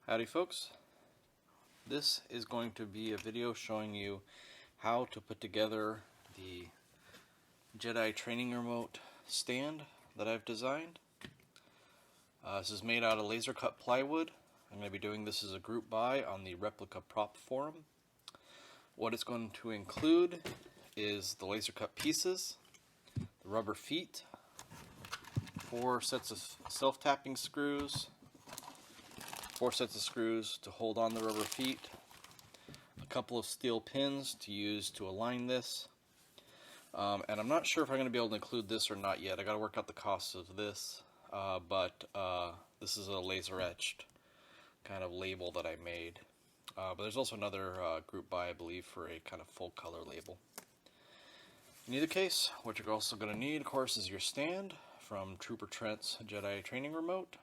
Howdy folks, this is going to be a video showing you how to put together the Jedi training remote stand that I've designed. This is made out of laser cut plywood. I'm going to be doing this as a group buy on the Replica Prop Forum. What it's going to include is the laser cut pieces, the rubber feet, 4 sets of self-tapping screws, 4 sets of screws to hold on the rubber feet, a couple of steel pins to use to align this, and I'm not sure if I'm going to be able to include this or not yet. I got to work out the cost of this, but this is a laser etched kind of label that I made. But there's also another group buy, I believe, for a kind of full color label. In either case, what you're also going to need, of course, is your stand from Trooper Trent's Jedi training remote.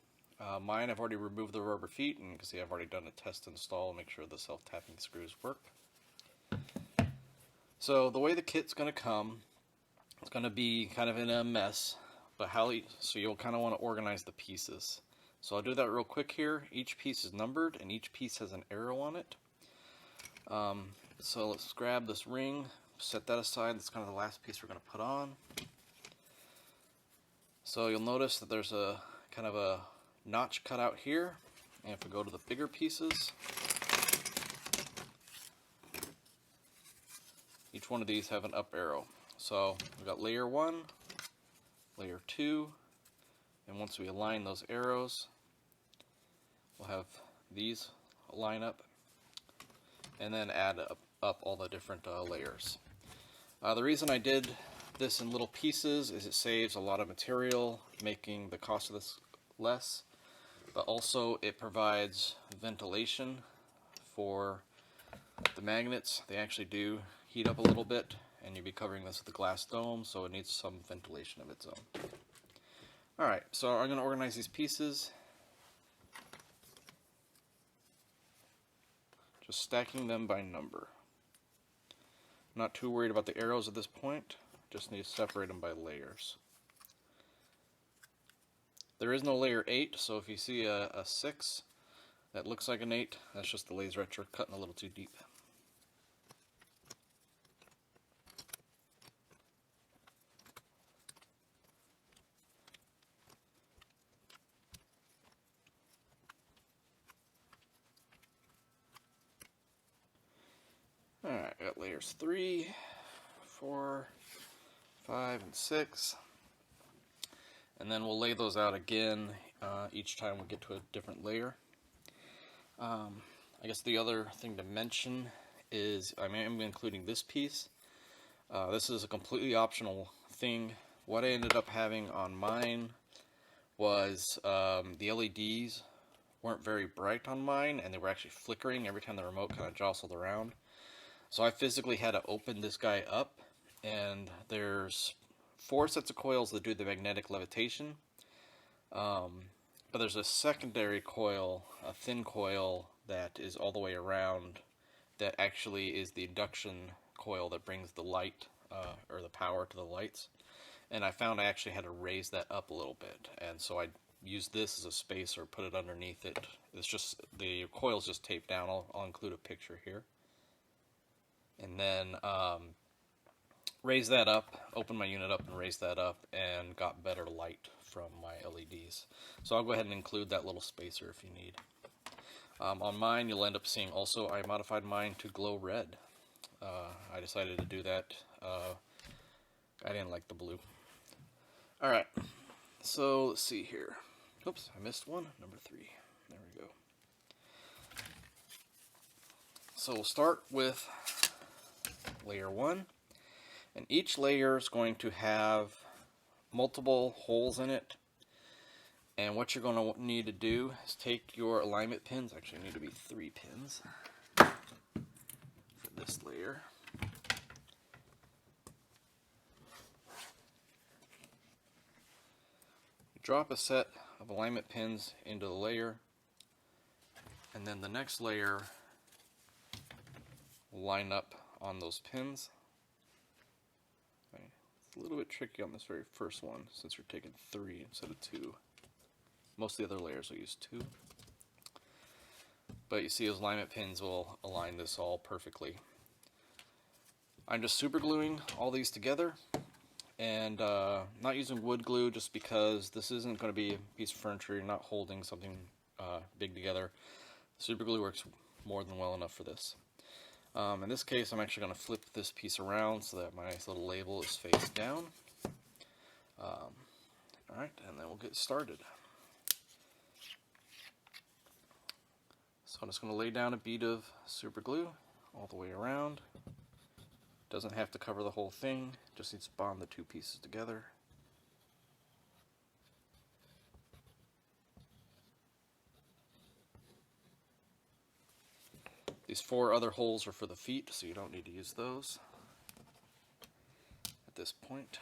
Mine, I've already removed the rubber feet, and you can see I've already done a test install to make sure the self-tapping screws work. So the way the kit's going to come, it's going to be kind of in a mess, but so you'll kind of want to organize the pieces. So I'll do that real quick here. Each piece is numbered, and each piece has an arrow on it. So let's grab this ring, set that aside. That's kind of the last piece we're going to put on. So you'll notice that there's a kind of a notch cut out here, and if we go to the bigger pieces, each one of these have an up arrow. So we've got layer 1, layer 2, and once we align those arrows, we'll have these line up, and then add up all the different layers. The reason I did this in little pieces is it saves a lot of material, making the cost of this less. But also it provides ventilation for the magnets. They actually do heat up a little bit, and you'll be covering this with a glass dome, so it needs some ventilation of its own. Alright, so I'm going to organize these pieces, just stacking them by number. I'm not too worried about the arrows at this point, just need to separate them by layers. There is no layer 8, so if you see a 6 that looks like an 8, that's just the laser etcher cutting a little too deep. Alright, I got layers 3, 4, 5, and 6. And then we'll lay those out again each time we get to a different layer. I guess the other thing to mention is I am including this piece. This is a completely optional thing. What I ended up having on mine was the LEDs weren't very bright on mine, and they were actually flickering every time the remote kind of jostled around. So I physically had to open this guy up, and there's 4 sets of coils that do the magnetic levitation, but there's a secondary coil, a thin coil that is all the way around, that actually is the induction coil that brings the light or the power to the lights. And I found I actually had to raise that up a little bit, and so I used this as a spacer, put it underneath it. It's just the coil's just taped down. I'll include a picture here, and then raise that up, open my unit up and raise that up, and got better light from my LEDs. So I'll go ahead and include that little spacer if you need. On mine, you'll end up seeing also I modified mine to glow red. I decided to do that. I didn't like the blue. Alright, so let's see here. Oops, I missed one. Number 3. There we go. So we'll start with layer 1. And each layer is going to have multiple holes in it. And what you're going to need to do is take your alignment pins. Actually, need to be 3 pins for this layer. Drop a set of alignment pins into the layer, and then the next layer will line up on those pins. It's a little bit tricky on this very first one since you're taking 3 instead of 2. Most of the other layers will use 2. but you see those alignment pins will align this all perfectly. I'm just super gluing all these together, and not using wood glue just because this isn't going to be a piece of furniture. You're not holding something big together. Super glue works more than well enough for this. In this case, I'm actually going to flip this piece around so that my nice little label is face down. Alright, and then we'll get started. So I'm just going to lay down a bead of super glue all the way around. Doesn't have to cover the whole thing, just needs to bond the two pieces together. These 4 other holes are for the feet, so you don't need to use those at this point.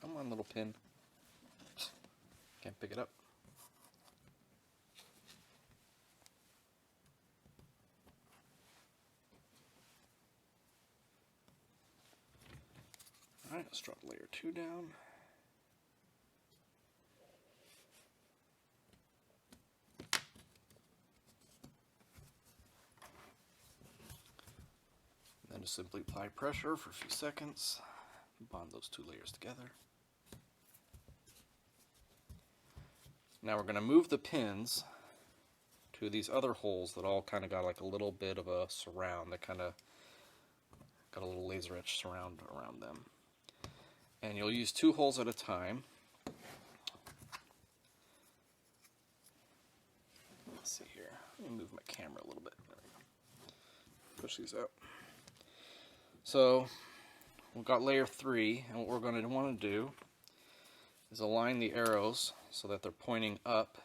Come on, little pin. Can't pick it up. Alright, let's drop layer 2 down. Then just simply apply pressure for a few seconds. Bond those 2 layers together. Now we're going to move the pins to these other holes that all kind of got like a little bit of a surround. They kind of got a little laser etch surround around them. And you'll use 2 holes at a time. Let's see here. Let me move my camera a little bit. There we go. Push these out. So we've got layer 3, and what we're going to want to do is align the arrows so that they're pointing up,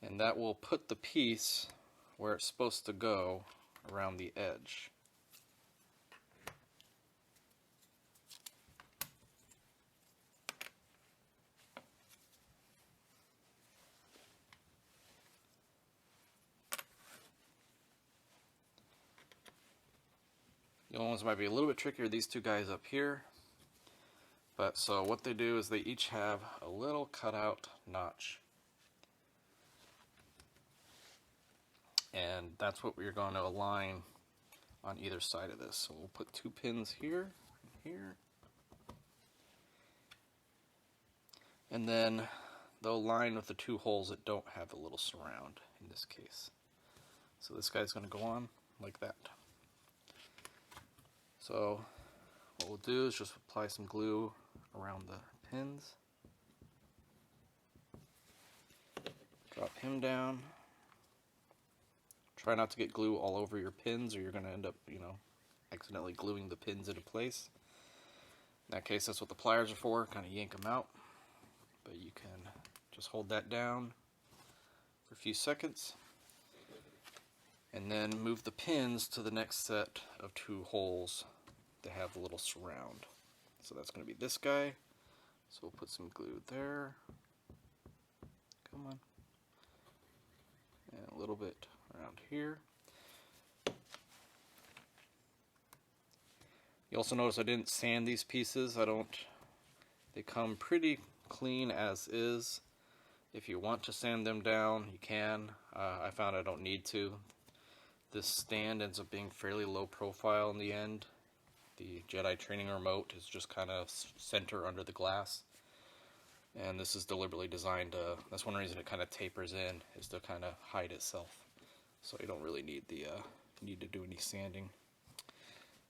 and that will put the piece where it's supposed to go around the edge. The only ones that might be a little bit trickier, these 2 guys up here. But so what they do is they each have a little cutout notch. And that's what we're going to align on either side of this. So we'll put 2 pins here and here. And then they'll align with the 2 holes that don't have a little surround in this case. So this guy's going to go on like that. So what we'll do is just apply some glue around the pins. Drop him down. Try not to get glue all over your pins or you're going to end up, accidentally gluing the pins into place. In that case, that's what the pliers are for, kind of yank them out. But you can just hold that down for a few seconds. And then move the pins to the next set of 2 holes that have a little surround. So that's going to be this guy. So we'll put some glue there. Come on. And a little bit around here. You also notice I didn't sand these pieces. They come pretty clean as is. If you want to sand them down, you can. I found I don't need to. This stand ends up being fairly low profile in the end. The Jedi training remote is just kind of center under the glass. And this is deliberately designed to, that's one reason it kind of tapers in, is to kind of hide itself. So you don't really need to do any sanding.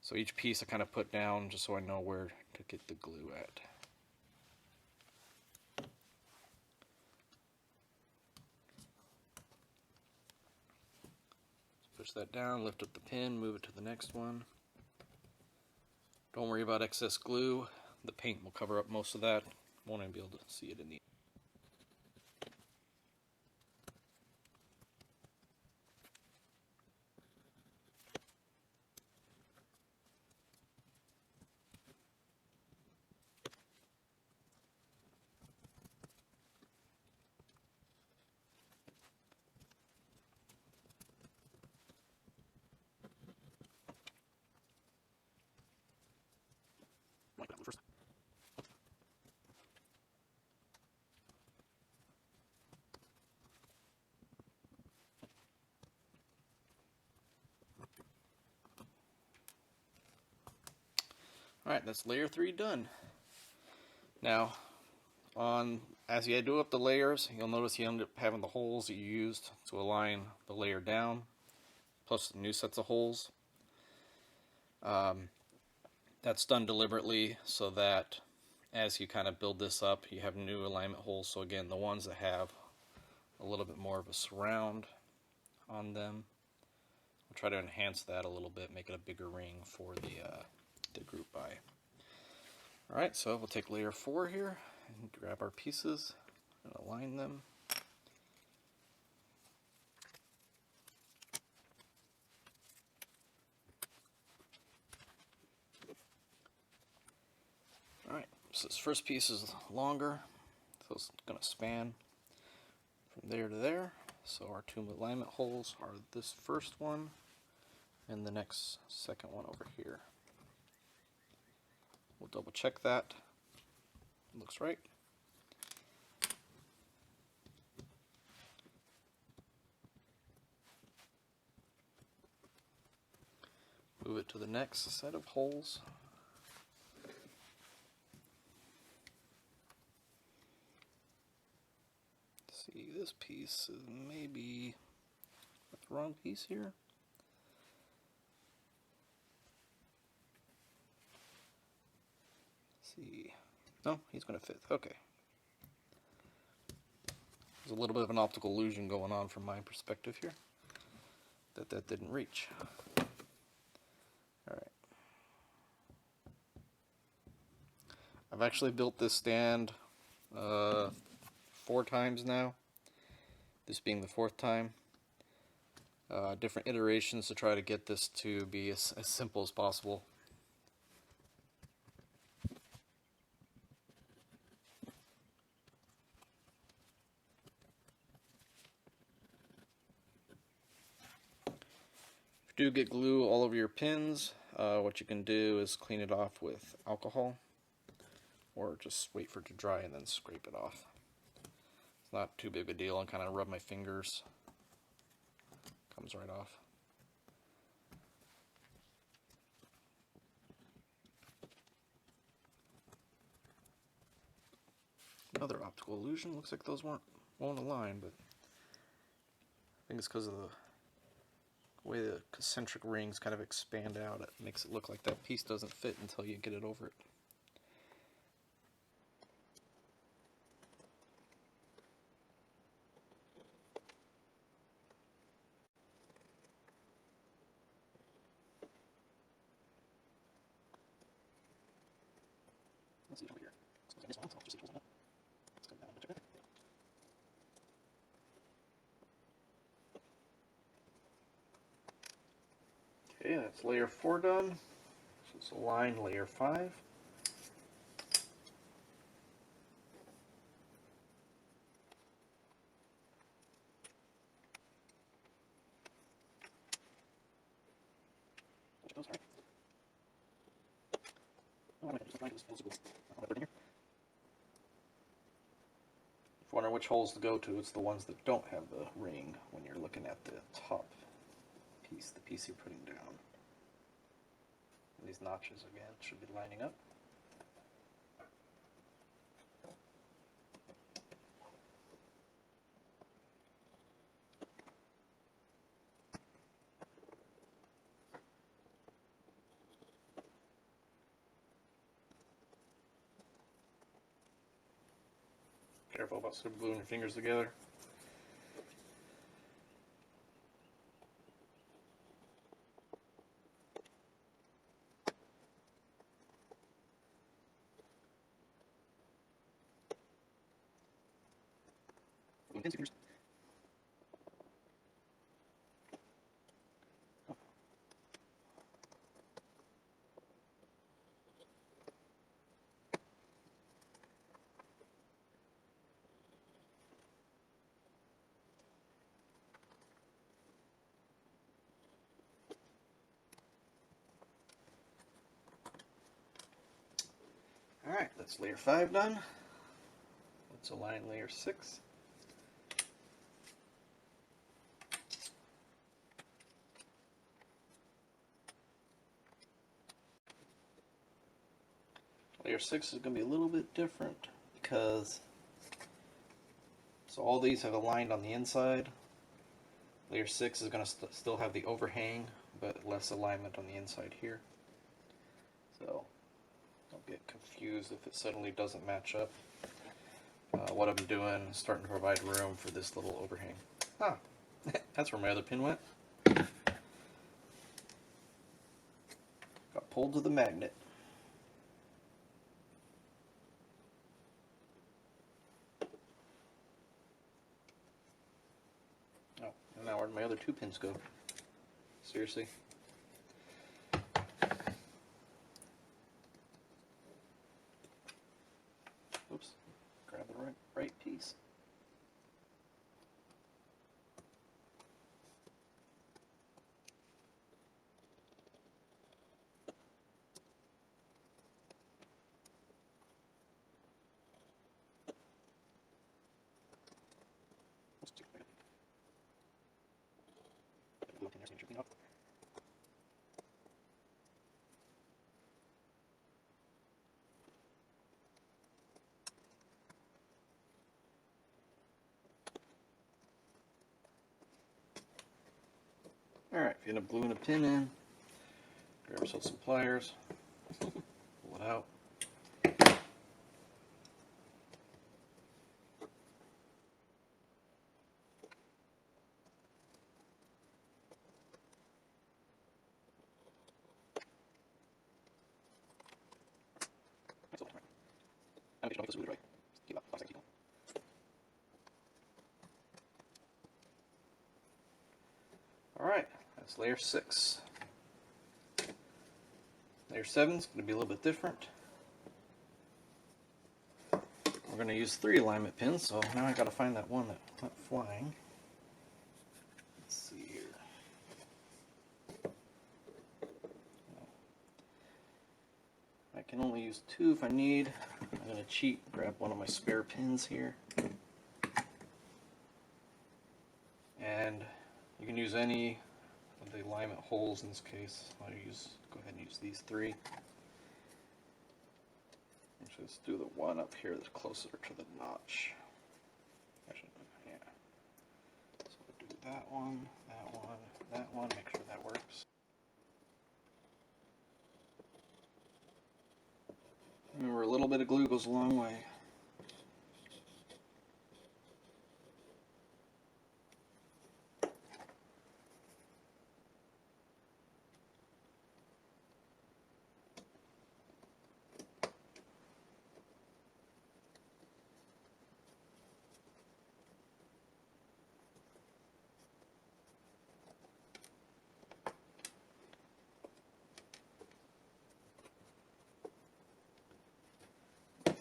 So each piece I kind of put down just so I know where to get the glue at. Push that down, lift up the pin, move it to the next one. Don't worry about excess glue. The paint will cover up most of that. Won't even be able to see it in the first. Alright, that's layer 3 done. Now, as you do up the layers, you'll notice you end up having the holes that you used to align the layer down, plus new sets of holes. That's done deliberately so that as you kind of build this up, you have new alignment holes. So again, the ones that have a little bit more of a surround on them, we'll try to enhance that a little bit, make it a bigger ring for the group by. Alright, so we'll take layer 4 here and grab our pieces and align them. Alright, so this first piece is longer, so it's going to span from there to there. So our two alignment holes are this first one and the next second one over here. We'll double check that. Looks right. Move it to the next set of holes. See, this piece is maybe the wrong piece here. See, no, he's going to fit. Okay. There's a little bit of an optical illusion going on from my perspective here. That didn't reach. Alright. I've actually built this stand 4 times now. This being the 4th time. Different iterations to try to get this to be as simple as possible. If you do get glue all over your pins, what you can do is clean it off with alcohol, or just wait for it to dry and then scrape it off. It's not too big a deal, and kind of rub my fingers. Comes right off. Another optical illusion. Looks like those won't align, but I think it's because of the way the concentric rings kind of expand out. It makes it look like that piece doesn't fit until you get it over it. Let's see over here. Okay, that's layer 4 done. So let's align layer 5. If you wonder which holes to go to, it's the ones that don't have the ring when you're looking at the top piece, the piece you're putting down. And these notches again should be lining up. Careful about super gluing your fingers together. Alright, that's layer 5 done. Let's align layer 6. Layer 6 is going to be a little bit different because so all these have aligned on the inside. Layer 6 is going to still have the overhang, but less alignment on the inside here. So don't get confused if it suddenly doesn't match up. What I'm doing is starting to provide room for this little overhang. Ah, that's where my other pin went. Got pulled to the magnet. Oh, and now where'd my other 2 pins go? Seriously? Oops, grab the right piece. Alright, if you end up gluing a pin in, grab yourself some pliers, pull it out. Alright, that's layer 6. Layer 7 is going to be a little bit different. We're going to use 3 alignment pins, so now I got to find that one that went flying. Let's see here. I can only use 2 if I need. I'm going to cheat, grab one of my spare pins here. And you can use any of the alignment holes in this case. Go ahead and use these 3. Actually, let's do the one up here that's closer to the notch. Actually, yeah. So we'll do that one, that one, make sure that works. Remember, a little bit of glue goes a long way.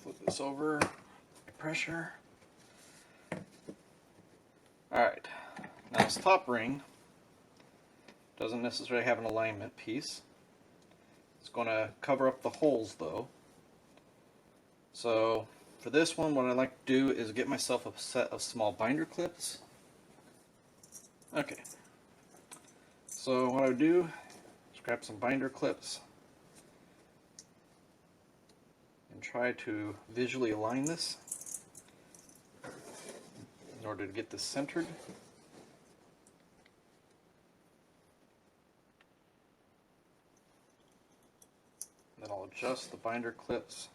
Flip this over, pressure. Alright, now this top ring doesn't necessarily have an alignment piece. It's going to cover up the holes though. So for this one, what I like to do is get myself a set of small binder clips. Okay, so what I would do is grab some binder clips and try to visually align this in order to get this centered. Then I'll adjust the binder clips.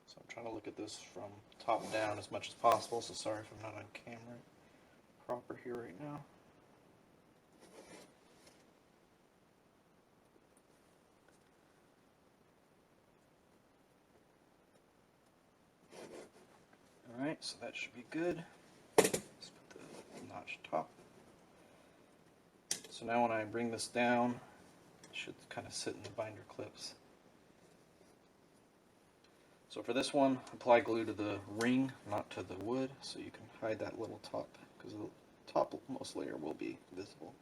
So I'm trying to look at this from top down as much as possible, so sorry if I'm not on camera proper here right now. Alright, so that should be good. Let's put the notch top. So now when I bring this down, it should kind of sit in the binder clips. So for this one, apply glue to the ring, not to the wood, so you can hide that little top, because the topmost layer will be visible.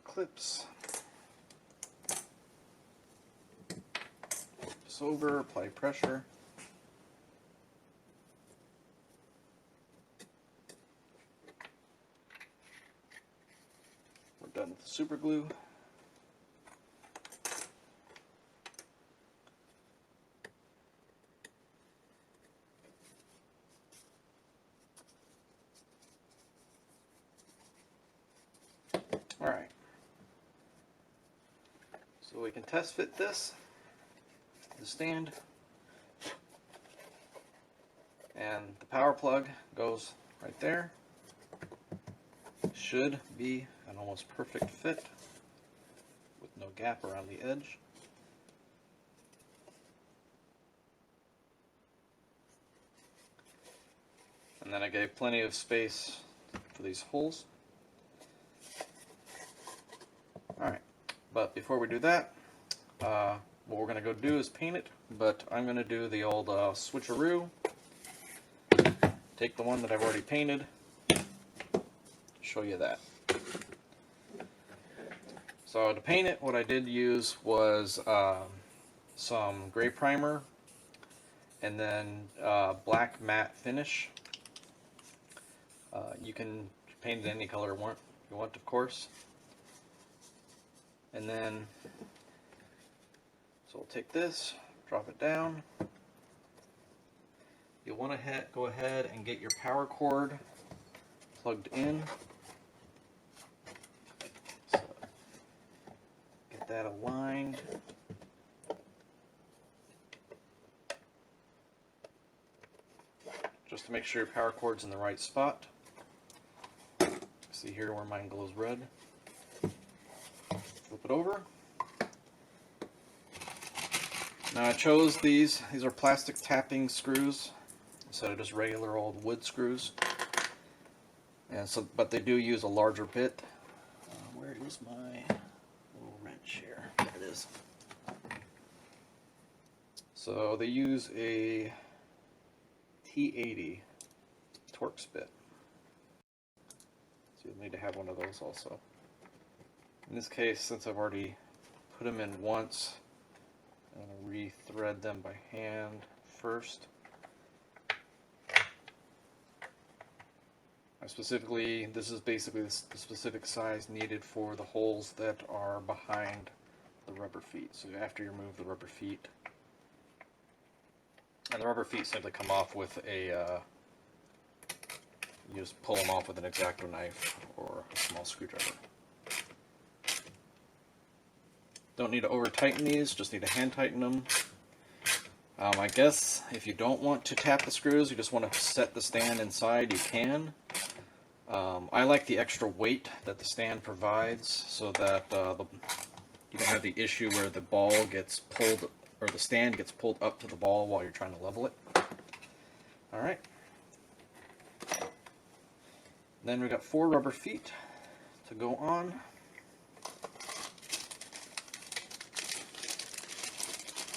clips. Flip this over, apply pressure. We're done with the super glue. Alright, so we can test fit this, the stand, and the power plug goes right there. Should be an almost perfect fit with no gap around the edge. And then I gave plenty of space for these holes. Alright, but before we do that, what we're going to go do is paint it, but I'm going to do the old switcheroo. Take the one that I've already painted, show you that. So to paint it, what I did use was some gray primer and then black matte finish. You can paint it any color you want, of course. And then, so we'll take this, drop it down. You'll want to go ahead and get your power cord plugged in. So get that aligned. Just to make sure your power cord's in the right spot. See here where mine glows red. Flip it over. Now I chose these are plastic tapping screws instead of just regular old wood screws. And so, but they do use a larger bit. Where is my little wrench here? There it is. So they use a T80 Torx bit. So you'll need to have one of those also. In this case, since I've already put them in once, I'm going to re-thread them by hand first. This is basically the specific size needed for the holes that are behind the rubber feet. So after you remove the rubber feet, and the rubber feet simply come off with a, you just pull them off with an X-Acto knife or a small screwdriver. Don't need to over tighten these, just need to hand tighten them. I guess if you don't want to tap the screws, you just want to set the stand inside, you can. I like the extra weight that the stand provides so that you don't have the issue where the ball gets pulled, or the stand gets pulled up to the ball while you're trying to level it. Alright. Then we've got 4 rubber feet to go on.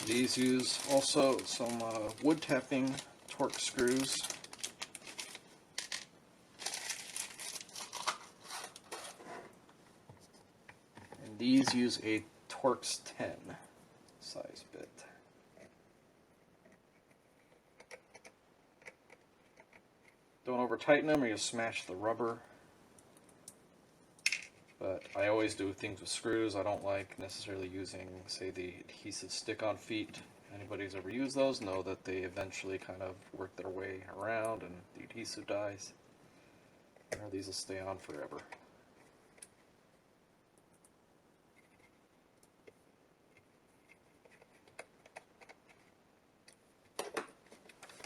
These use also some wood tapping Torx screws. And these use a Torx 10 size bit. Don't over tighten them or you'll smash the rubber. But I always do things with screws. I don't like necessarily using, say, the adhesive stick-on feet. If anybody's ever used those, know that they eventually kind of work their way around and the adhesive dies. Or these will stay on forever.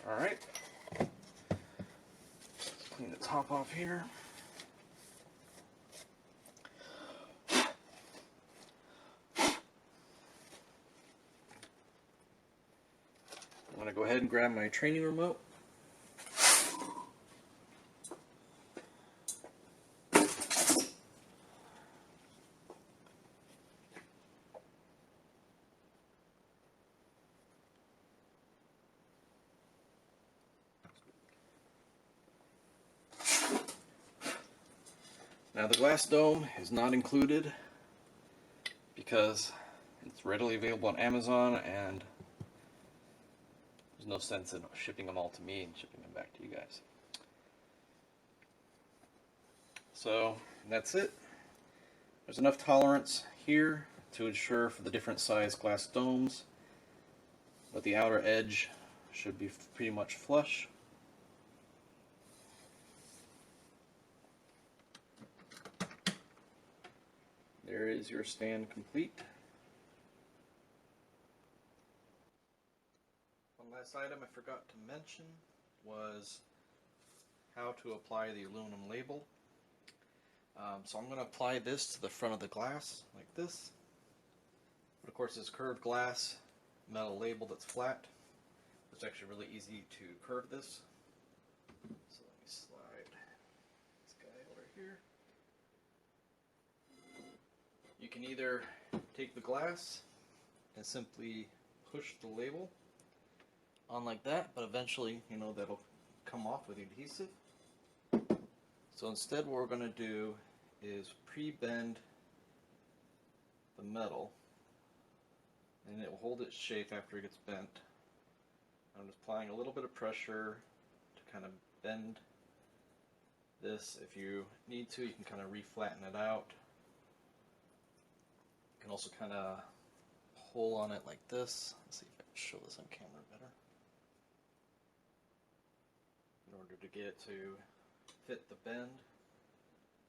Alright. Let's clean the top off here. I'm going to go ahead and grab my training remote. Now the glass dome is not included because it's readily available on Amazon, and there's no sense in shipping them all to me and shipping them back to you guys. So that's it. There's enough tolerance here to ensure for the different size glass domes, but the outer edge should be pretty much flush. There is your stand complete. One last item I forgot to mention was how to apply the aluminum label. So I'm going to apply this to the front of the glass like this. But of course, this curved glass metal label that's flat. It's actually really easy to curve this. So let me slide this guy over here. You can either take the glass and simply push the label on like that, but eventually, you know, that'll come off with adhesive. So instead what we're going to do is pre-bend the metal, and it will hold its shape after it gets bent. I'm just applying a little bit of pressure to kind of bend this. If you need to, you can kind of re-flatten it out. You can also kind of pull on it like this. Let's see if I can show this on camera better. In order to get it to fit the bend.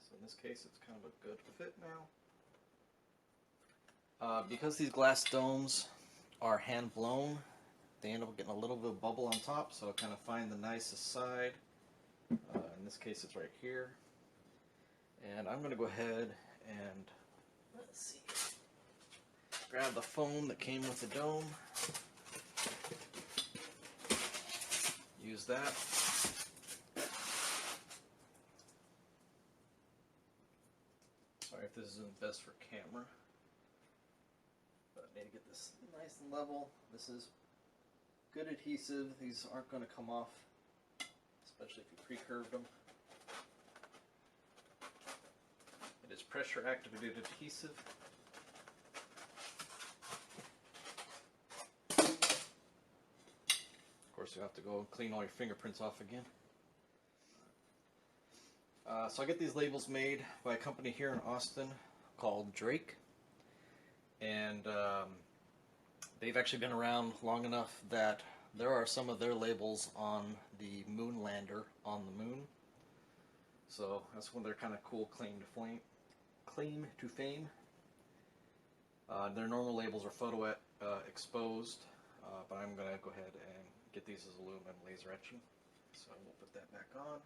So in this case, it's kind of a good fit now. Because these glass domes are hand blown, they end up getting a little bit of bubble on top, so kind of find the nicest side. In this case, it's right here. And I'm going to go ahead and, let's see, grab the foam that came with the dome. Use that. Sorry if this isn't best for camera, but I need to get this nice and level. This is good adhesive. These aren't going to come off, especially if you pre-curved them. It is pressure activated adhesive. Of course, you have to go clean all your fingerprints off again. So I get these labels made by a company here in Austin called Drake, and they've actually been around long enough that there are some of their labels on the moon lander on the moon. So that's one of their kind of cool claim to fame. Their normal labels are photo exposed, but I'm going to go ahead and get these as aluminum laser etching. So we'll put that back on.